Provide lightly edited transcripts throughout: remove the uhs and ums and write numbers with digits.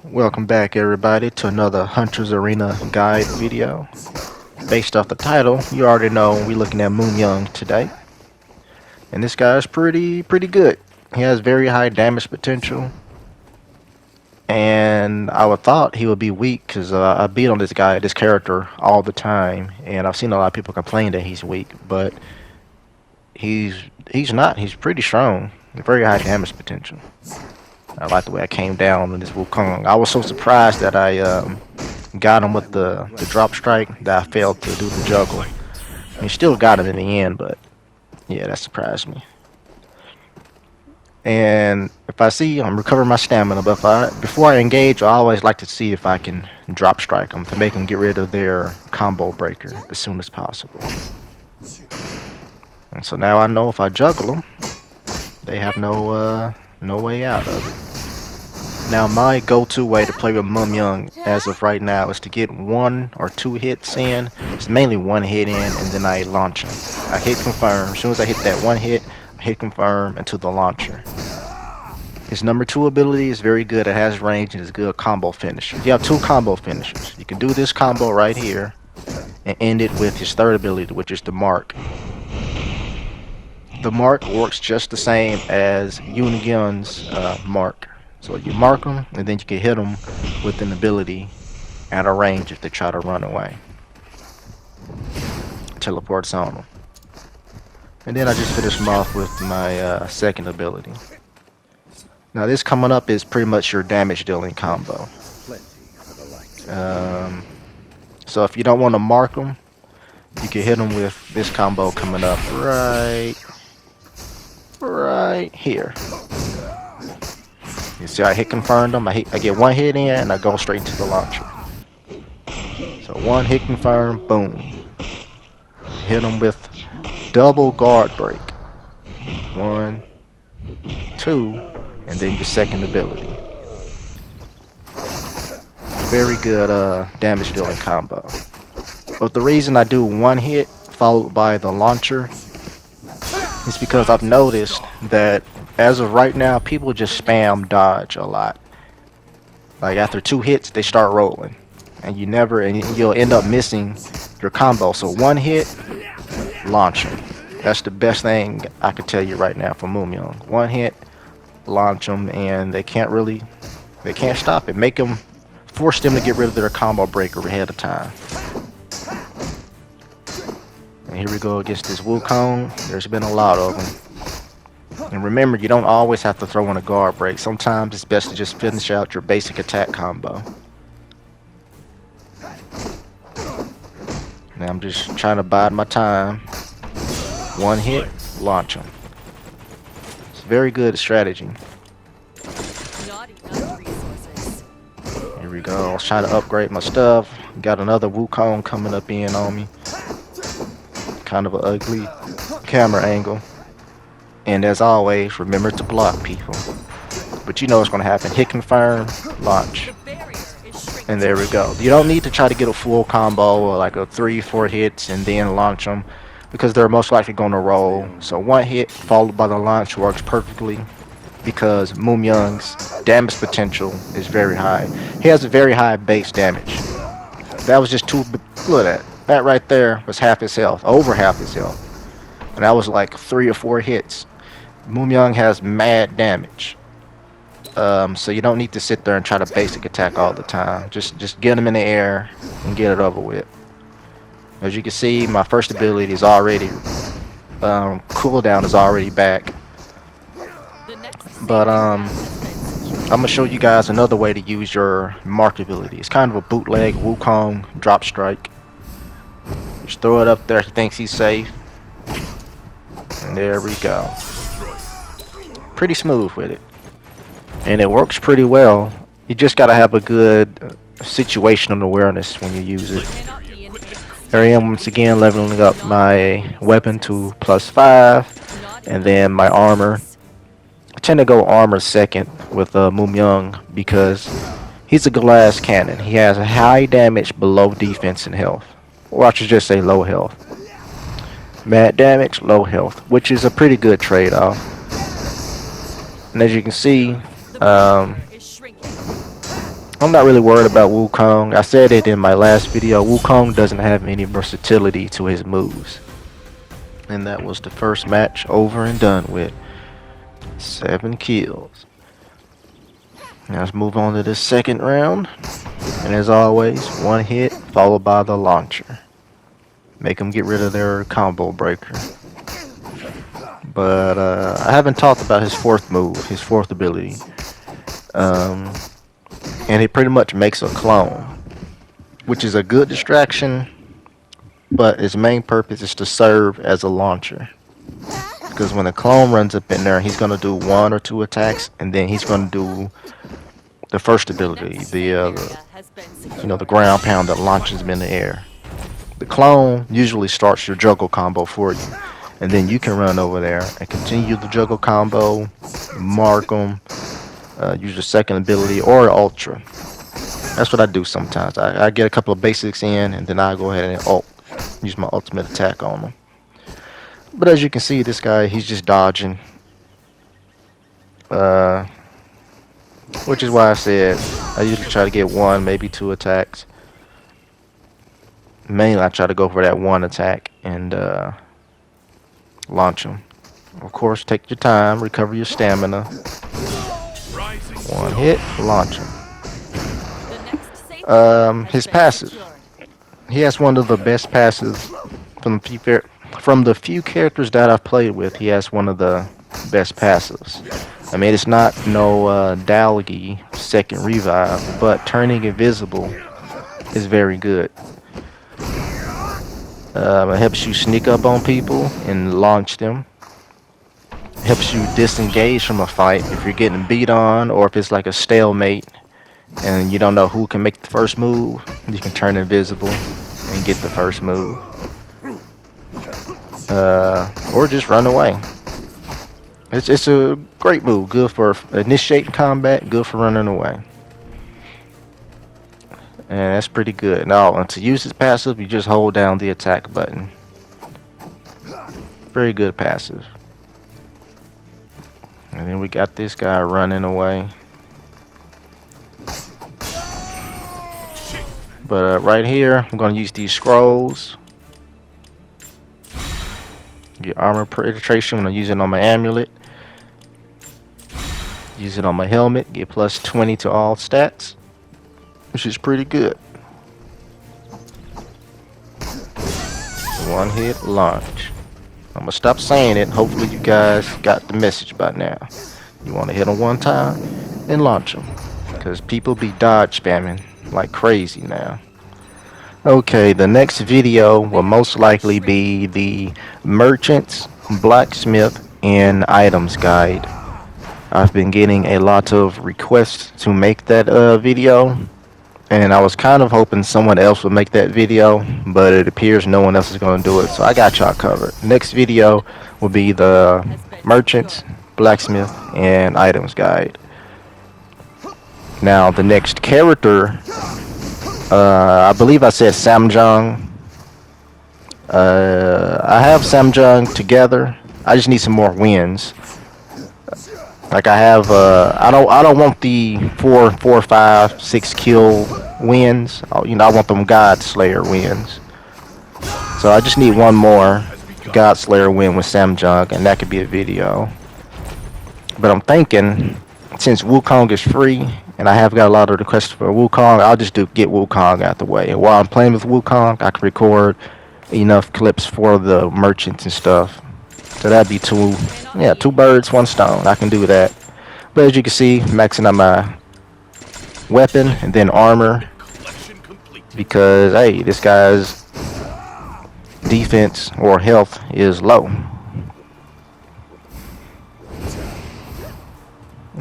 Welcome back everybody to another Hunter's Arena guide video. Based off the title, you already know we're looking at Mumyung today. And this guy is pretty good. He has very high damage potential. And I would thought he would be weak because I beat on this character all the time. And I've seen a lot of people complain that he's weak, but he's he's not. He's pretty strong. Very high damage potential. I like the way I came down on this Wukong. I was so surprised that I got him with the drop strike that I failed to do the juggle. He still got it in the end, but yeah, that surprised me. And if I see I'm recovering my stamina, but before I engage, I always like to see if I can drop strike them to make them get rid of their combo breaker as soon as possible. And so now I know if I juggle them, they have no way out of it. Now my go-to way to play with Mumyung as of right now is to get 1 or 2 hits in. It's mainly 1 hit in and then I launch him. I hit confirm. As soon as I hit that 1 hit, I hit confirm into the launcher. His number 2 ability is very good. It has range and is a good combo finisher. You have 2 combo finishers. You can do this combo right here and end it with his 3rd ability, which is the mark. The mark works just the same as Unigyun's mark. So you mark them, and then you can hit them with an ability at a range if they try to run away. Teleports on them. And then I just finish them off with my 2nd ability. Now this coming up is pretty much your damage dealing combo. So if you don't want to mark them, you can hit them with this combo coming up right here. You see I hit confirmed them, I get 1 hit in and I go straight into the launcher. So 1 hit confirm, boom. Hit them with double guard break. 1, 2, and then your 2nd ability. Very good damage dealing combo. But the reason I do 1 hit followed by the launcher is because I've noticed that as of right now, people just spam dodge a lot. Like after 2 hits, they start rolling, and you'll end up missing your combo. So 1 hit, launch them. That's the best thing I can tell you right now for Mumyung. 1 hit, launch them, and they can't stop it. Force them to get rid of their combo breaker ahead of time. And here we go against this Wukong. There's been a lot of them. And remember, you don't always have to throw in a guard break. Sometimes it's best to just finish out your basic attack combo. Now I'm just trying to bide my time. 1 hit, launch them. It's a very good strategy. Here we go. I was trying to upgrade my stuff. Got another Wukong coming up in on me. Kind of an ugly camera angle. And as always, remember to block people. But you know what's going to happen. Hit confirm, launch. And there we go. You don't need to try to get a full combo or like a 3-4 hits and then launch them, because they're most likely going to roll. So 1 hit followed by the launch works perfectly because Mumyung's damage potential is very high. He has a very high base damage. That was just look at that. That right there was half his health, over half his health. And that was like 3 or 4 hits. Mumyung has mad damage. So you don't need to sit there and try to basic attack all the time. Just get him in the air and get it over with. As you can see, my first ability is already cooldown is already back. But I'm gonna show you guys another way to use your mark ability. It's kind of a bootleg Wukong drop strike. Just throw it up there. He thinks he's safe. And there we go. Pretty smooth with it. And it works pretty well. You just gotta have a good situational awareness when you use it. Here I am once again leveling up my weapon to +5. And then my armor. I tend to go armor 2nd with Mumyung because he's a glass cannon. He has a high damage below defense and health. Or I should just say low health. Mad damage, low health, which is a pretty good trade-off. And as you can see, I'm not really worried about Wukong. I said it in my last video. Wukong doesn't have any versatility to his moves. And that was the first match over and done with. 7 kills. Now let's move on to the second round. And as always, one hit followed by the launcher. Make them get rid of their combo breaker. But I haven't talked about his fourth move, his fourth ability. And it pretty much makes a clone, which is a good distraction, but its main purpose is to serve as a launcher. Because when the clone runs up in there, he's going to do 1 or 2 attacks, and then he's going to do the first ability, the ground pound that launches him in the air. The clone usually starts your juggle combo for you, and then you can run over there and continue the juggle combo, mark them, use your second ability or ultra. That's what I do sometimes. I get a couple of basics in, and then I go ahead and use my ultimate attack on them. But as you can see, this guy, he's just dodging. Which is why I said I usually try to get 1, maybe 2 attacks. Mainly I try to go for that 1 attack and launch him. Of course, take your time, recover your stamina. 1 hit, launch him. His passive. He has one of the best passives from the few characters that I've played with. He has one of the best passives. I mean, it's not no Dalgi second revive, but turning invisible is very good. It helps you sneak up on people and launch them. It helps you disengage from a fight if you're getting beat on, or if it's like a stalemate and you don't know who can make the first move. You can turn invisible and get the first move. Or just run away. It's a great move. Good for initiating combat, good for running away. And that's pretty good. Now, to use his passive, you just hold down the attack button. Very good passive. And then we got this guy running away. But right here, I'm going to use these scrolls. Get armor penetration. I'm going to use it on my amulet. Use it on my helmet. Get plus 20 to all stats, which is pretty good. 1 hit launch. I'm gonna stop saying it. Hopefully you guys got the message by now. You want to hit them 1 time and launch them, because people be dodge spamming like crazy now. Okay, the next video will most likely be the merchants, blacksmith, and items guide. I've been getting a lot of requests to make that video, and I was kind of hoping someone else would make that video, but it appears no one else is going to do it, so I got y'all covered. Next video will be the merchants, blacksmith, and items guide. Now the next character, I believe I said Samjung. I have Samjung together. I just need some more wins. Like I have, I don't want the 4, 5, 6 kill wins. I want them God Slayer wins. So I just need 1 more God Slayer win with Samjung, and that could be a video. But I'm thinking, since Wukong is free, and I have got a lot of requests for Wukong, I'll just get Wukong out the way. And while I'm playing with Wukong, I can record enough clips for the merchants and stuff. So that'd be 2 birds, 1 stone. I can do that. But as you can see, maxing out my weapon and then armor, because hey, this guy's defense or health is low.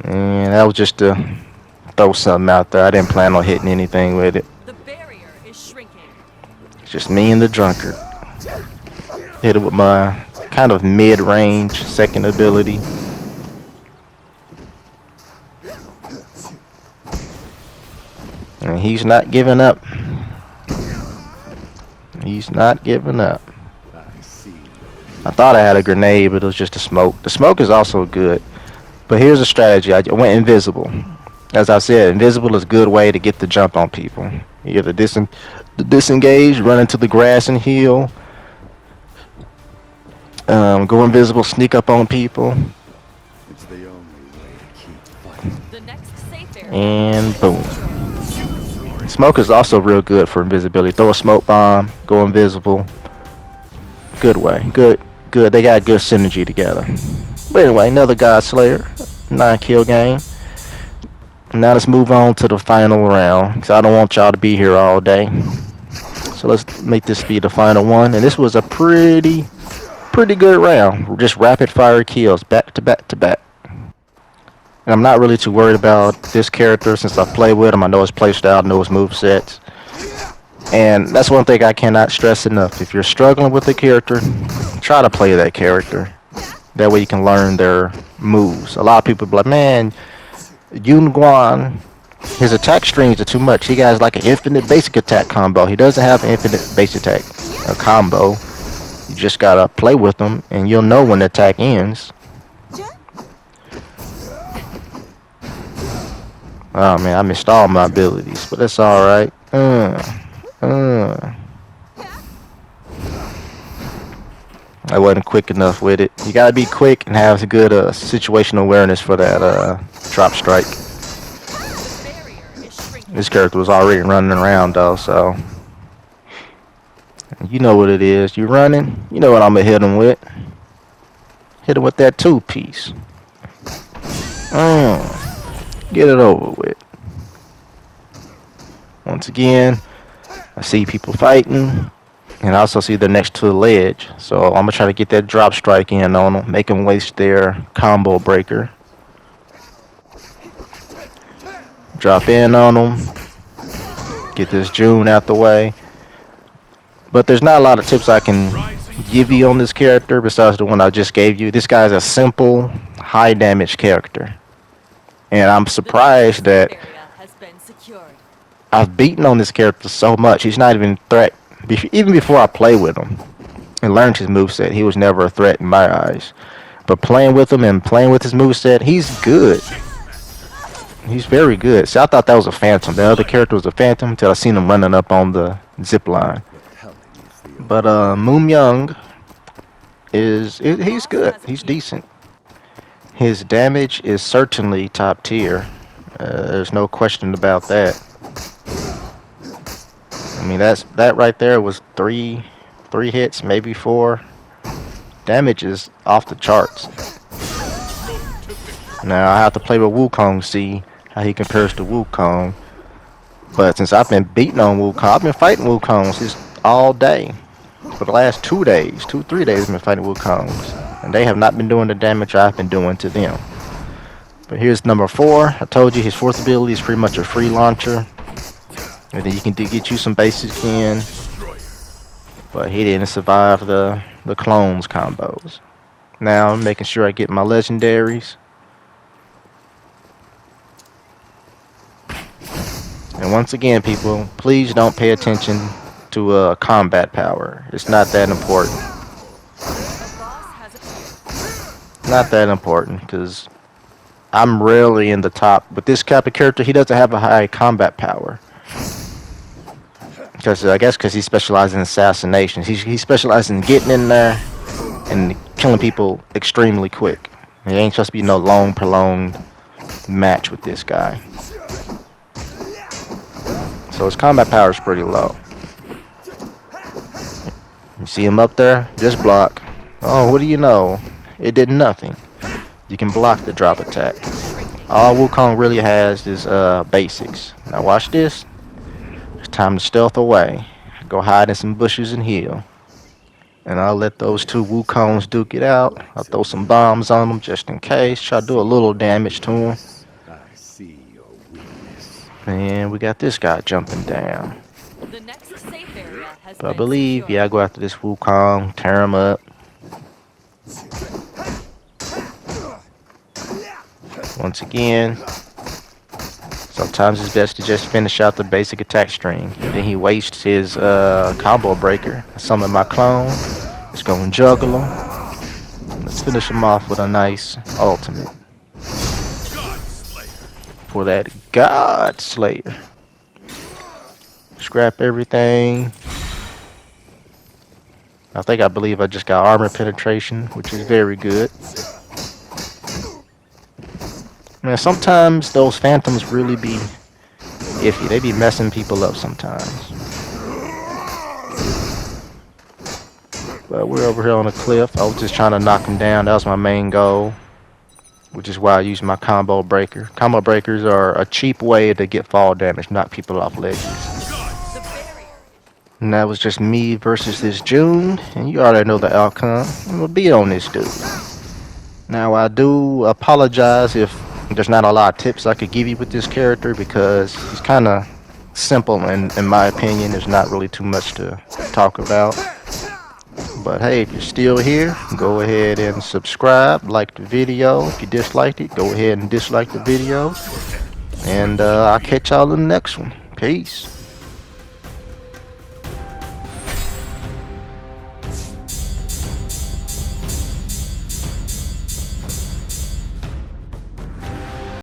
And that was just to throw something out there. I didn't plan on hitting anything with it. The barrier is shrinking. It's just me and the drunkard. Hit it with my kind of mid-range second ability. And he's not giving up. He's not giving up. I thought I had a grenade, but it was just a smoke. The smoke is also good. But here's a strategy. I went invisible. As I said, invisible is a good way to get the jump on people. You get disengage, run into the grass and heal. Go invisible, sneak up on people, It's the only way to keep fighting. The next safe area has and been boom. secured. Smoke is also real good for invisibility. Throw a smoke bomb, go invisible. Good way. Good. They got good synergy together. But anyway, another God Slayer. 9 kill game. Now let's move on to the final round. Because I don't want y'all to be here all day. So let's make this be the final one. And this was a pretty good round. Just rapid fire kills back to back to back. And I'm not really too worried about this character since I play with him. I know his playstyle, I know his movesets. And that's one thing I cannot stress enough. If you're struggling with a character, try to play that character. That way you can learn their moves. A lot of people be like, man, Yoon Guan, his attack strings are too much. He has like an infinite basic attack combo. He doesn't have an infinite basic attack combo. You just gotta play with them and you'll know when the attack ends. Oh man, I missed all my abilities, but that's alright. I wasn't quick enough with it. You gotta be quick and have a good situational awareness for that drop strike. The barrier is shrinking. This character was already running around though, so you know what it is. You running, you know what I'm gonna hit him with. Hit him with that 2-piece. Get it over with. Once again, I see people fighting. And I also see they're next to the ledge. So I'm going to try to get that drop strike in on them. Make them waste their combo breaker. Drop in on them. Get this June out the way. But there's not a lot of tips I can give you on this character besides the one I just gave you. This guy's a simple, high damage character. And I'm surprised The that next safe area has been secured. I've beaten on this character so much. He's not even a threat. Even before I play with him and learned his moveset, he was never a threat in my eyes. But playing with him and playing with his moveset, he's good. He's very good. See, I thought that was a phantom. The other character was a phantom until I seen him running up on the zip line. But Mumyung he's good. He's decent. His damage is certainly top tier. There's no question about that. I mean, that right there was three hits, maybe 4. Damage is off the charts. Now I have to play with Wukong, see how he compares to Wukong. But since I've been beating on Wukong, I've been fighting Wukongs just all day. For the last 2 days, 3 days, I've been fighting Wukongs, and they have not been doing the damage I've been doing to them. But here's number 4. I told you his 4th ability is pretty much a free launcher. And then you can get you some basics in. But he didn't survive the clones combos. Now I'm making sure I get my legendaries. And once again, people, please don't pay attention to combat power. It's not that important. A boss has appeared. Not that important, because I'm rarely in the top. But this type of character, he doesn't have a high combat power. Because he specializes in assassinations. He specializes in getting in there and killing people extremely quick. It ain't supposed to be no long, prolonged match with this guy. So his combat power is pretty low. You see him up there? Just block. Oh, what do you know? It did nothing. You can block the drop attack. All Wukong really has is basics. Now watch this. It's time to stealth away. Go hide in some bushes and heal. And I'll let those 2 Wukongs duke it out. I'll throw some bombs on them just in case. Try to do a little damage to them. I see your weakness. And we got this guy jumping down. The next safe area has But I been believe, secured. yeah, I go after this Wukong, tear him up. Once again, sometimes it's best to just finish out the basic attack string. And then he wastes his combo breaker. I summon my clone. Let's go and juggle him. Let's finish him off with a nice ultimate. for that God Slayer. Scrap everything. I believe I just got armor penetration, which is very good. Man, sometimes those phantoms really be iffy. They be messing people up sometimes. But we're over here on a cliff. I was just trying to knock him down. That was my main goal, which is why I use my combo breaker. Combo breakers are a cheap way to get fall damage, knock people off ledges. The barrier. And that was just me versus this June, and you already know the outcome. I'm gonna be on this dude. Now I do apologize if there's not a lot of tips I could give you with this character because he's kind of simple in my opinion. There's not really too much to talk about. But hey, if you're still here, go ahead and subscribe, like the video. If you disliked it, go ahead and dislike the video. And I'll catch y'all in the next one. Peace.